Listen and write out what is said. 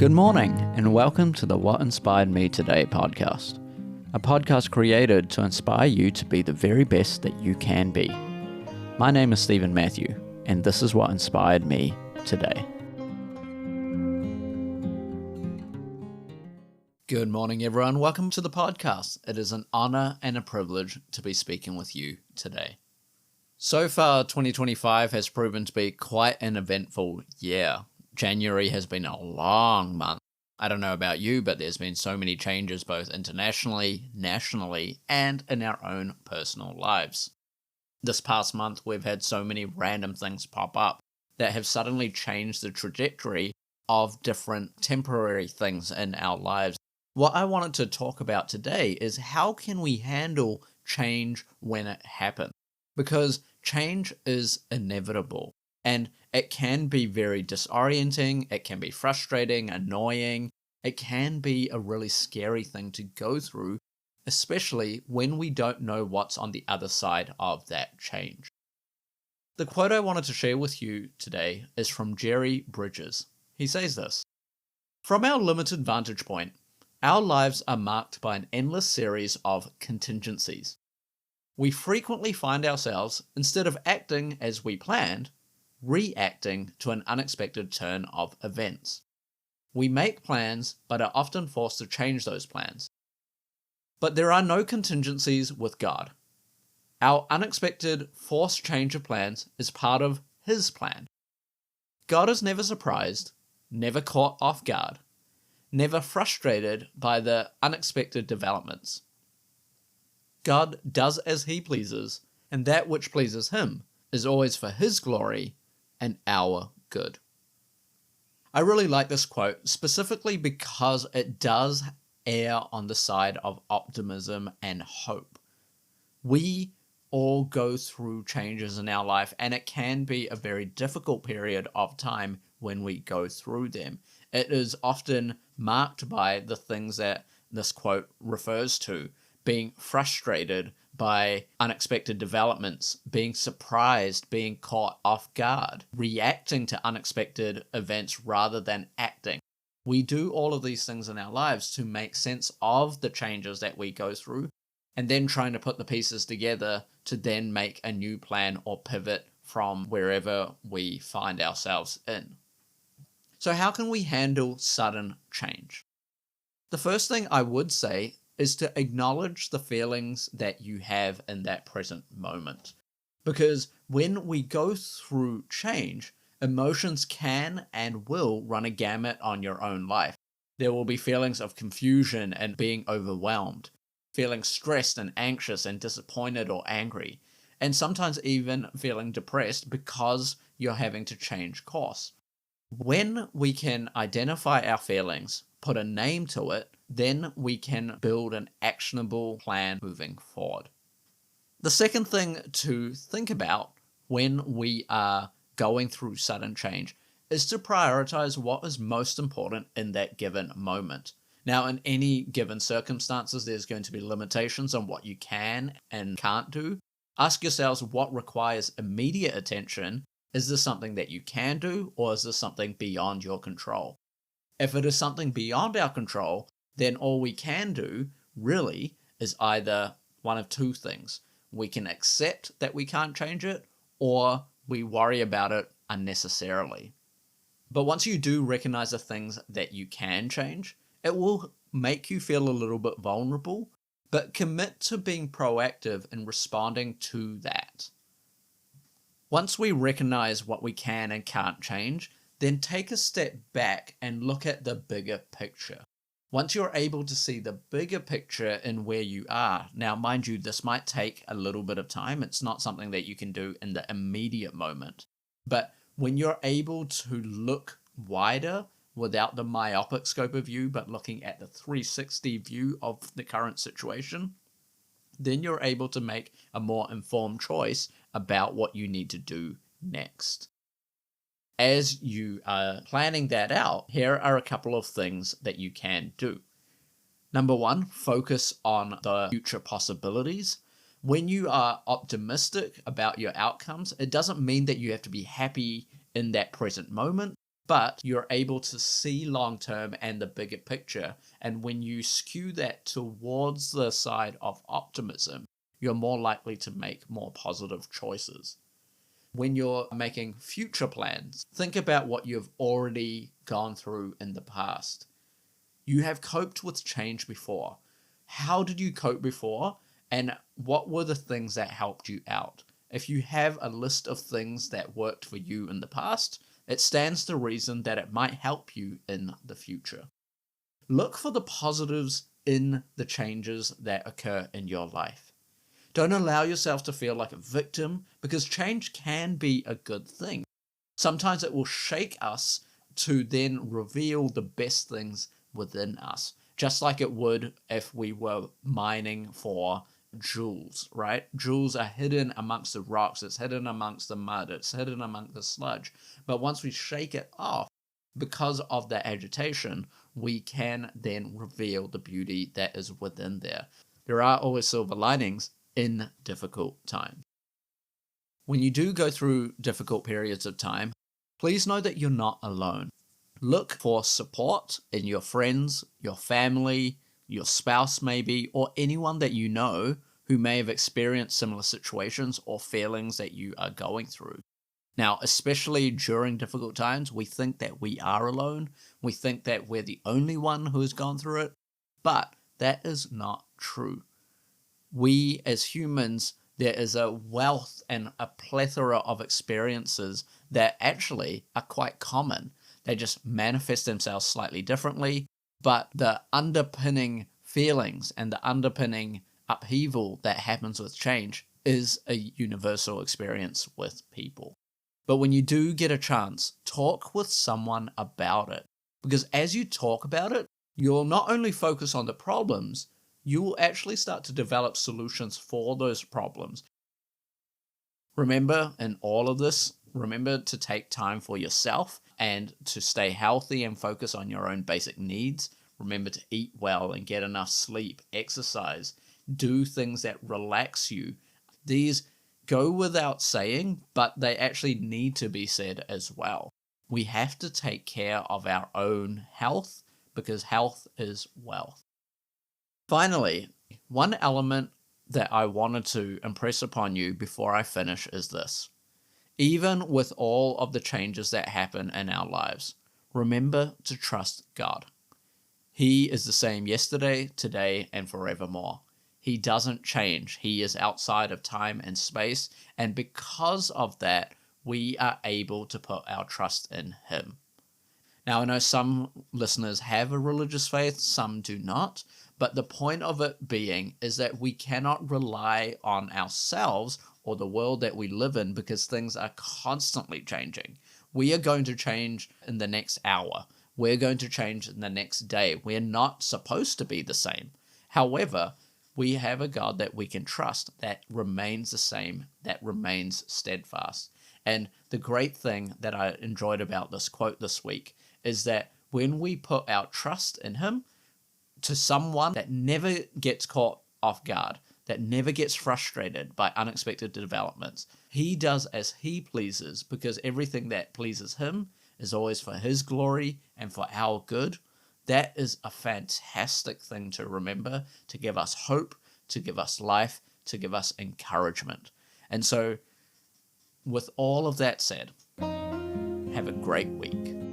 Good morning, and welcome to the What Inspired Me Today podcast, a podcast created to inspire you to be the very best that you can be. My name is Stephen Matthew, and this is what inspired me today. Good morning, everyone. Welcome to the podcast. It is an honor and a privilege to be speaking with you today. So far, 2025 has proven to be quite an eventful year. January has been a long month. I don't know about you, but there's been so many changes both internationally, nationally, and in our own personal lives. This past month, we've had so many random things pop up that have suddenly changed the trajectory of different temporary things in our lives. What I wanted to talk about today is how can we handle change when it happens? Because change is inevitable. And it can be very disorienting, it can be frustrating, annoying, it can be a really scary thing to go through, especially when we don't know what's on the other side of that change. The quote I wanted to share with you today is from Jerry Bridges. He says this: "From our limited vantage point, our lives are marked by an endless series of contingencies. We frequently find ourselves, instead of acting as we planned, reacting to an unexpected turn of events. We make plans, but are often forced to change those plans. But there are no contingencies with God. Our unexpected forced change of plans is part of His plan. God is never surprised, never caught off guard, never frustrated by the unexpected developments. God does as He pleases, and that which pleases Him is always for His glory and our good." I really like this quote, specifically because it does err on the side of optimism and hope. We all go through changes in our life, and it can be a very difficult period of time when we go through them. It is often marked by the things that this quote refers to: being frustrated by unexpected developments, being surprised, being caught off guard, reacting to unexpected events rather than acting. We do all of these things in our lives to make sense of the changes that we go through, and then trying to put the pieces together to then make a new plan or pivot from wherever we find ourselves in. So how can we handle sudden change? The first thing I would say is to acknowledge the feelings that you have in that present moment. Because when we go through change, emotions can and will run a gamut on your own life. There will be feelings of confusion and being overwhelmed, feeling stressed and anxious and disappointed or angry, and sometimes even feeling depressed because you're having to change course. When we can identify our feelings, put a name to it, then we can build an actionable plan moving forward. The second thing to think about when we are going through sudden change is to prioritize what is most important in that given moment. Now, in any given circumstances, there's going to be limitations on what you can and can't do. Ask yourselves what requires immediate attention. Is this something that you can do, or is this something beyond your control? If it is something beyond our control, then all we can do really is either one of two things. We can accept that we can't change it, or we worry about it unnecessarily. But once you do recognize the things that you can change, it will make you feel a little bit vulnerable, but commit to being proactive in responding to that. Once we recognize what we can and can't change, then take a step back and look at the bigger picture. Once you're able to see the bigger picture in where you are, now mind you, this might take a little bit of time. It's not something that you can do in the immediate moment. But when you're able to look wider without the myopic scope of view, but looking at the 360 view of the current situation, then you're able to make a more informed choice about what you need to do next. As you are planning that out, here are a couple of things that you can do. Number one, focus on the future possibilities. When you are optimistic about your outcomes, it doesn't mean that you have to be happy in that present moment. but you're able to see long term and the bigger picture. And when you skew that towards the side of optimism, you're more likely to make more positive choices. When you're making future plans, think about what you've already gone through in the past. You have coped with change before. How did you cope before? And what were the things that helped you out? If you have a list of things that worked for you in the past, it stands to reason that it might help you in the future. Look for the positives in the changes that occur in your life. Don't allow yourself to feel like a victim, because change can be a good thing. Sometimes it will shake us to then reveal the best things within us, just like it would if we were mining for jewels, right? Jewels are hidden amongst the rocks, it's hidden amongst the mud, it's hidden among the sludge. But once we shake it off, because of that agitation, we can then reveal the beauty that is within there. There are always silver linings in difficult times. When you do go through difficult periods of time, please know that you're not alone. Look for support in your friends, your family, your spouse maybe, or anyone that you know who may have experienced similar situations or feelings that you are going through. Now, especially during difficult times, we think that we are alone. We think that we're the only one who has gone through it, but that is not true. We as humans, there is a wealth and a plethora of experiences that actually are quite common. They just manifest themselves slightly differently, but the underpinning feelings and the underpinning upheaval that happens with change is a universal experience with people. But when you do get a chance, talk with someone about it. Because as you talk about it, you'll not only focus on the problems, you will actually start to develop solutions for those problems. Remember, in all of this, remember to take time for yourself and to stay healthy and focus on your own basic needs. Remember to eat well and get enough sleep, exercise, do things that relax you. These go without saying, but they actually need to be said as well. We have to take care of our own health because health is wealth. Finally, one element that I wanted to impress upon you before I finish is this. Even with all of the changes that happen in our lives, remember to trust God. He is the same yesterday, today, and forevermore. He doesn't change. He is outside of time and space, and because of that, we are able to put our trust in Him. Now, I know some listeners have a religious faith, some do not, but the point of it being is that we cannot rely on ourselves or the world that we live in because things are constantly changing. We are going to change in the next hour. We're going to change in the next day. We're not supposed to be the same. However, we have a God that we can trust that remains the same, that remains steadfast. And the great thing that I enjoyed about this quote this week is that when we put our trust in Him, to someone that never gets caught off guard, that never gets frustrated by unexpected developments, He does as He pleases because everything that pleases Him is always for His glory and for our good. That is a fantastic thing to remember, to give us hope, to give us life, to give us encouragement. And so, with all of that said, have a great week.